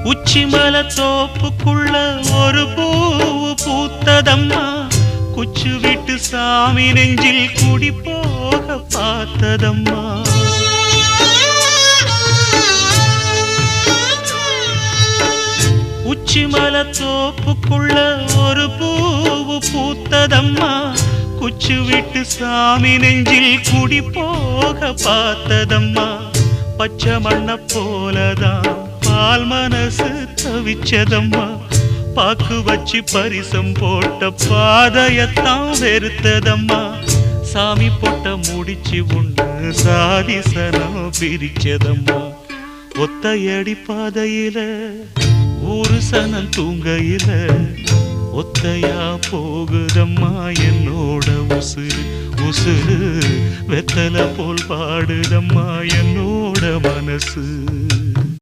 உச்சிமல தோப்புக்குள்ள ஒரு பூவு பூத்ததம்மா, குச்சு விட்டு சாமி நெஞ்சில் குடி போக பார்த்ததம்மா. உச்சிமல தோப்புக்குள்ள ஒரு பூவு பூத்ததம்மா, குச்சு விட்டு சாமி நெஞ்சில் குடி போக பார்த்ததம்மா. பச்சை மண்ண போலதான் பால் மனசு தவிச்சதம்மா, பாக்கு வச்சு பரிசம் போட்ட பாதையத்தான் வெறுத்ததம்மா. சாமி போட்ட முடிச்சு உண்டு சாதிசனம் பிரிச்சதம்மா. ஒத்தையடி பாதையில ஒரு சனம் தூங்கையில ஒத்தையா போகுதம்மா என்னோட உசுறு. உசுறு வெத்தல போல் பாடுதம்மா என்னோட மனசு.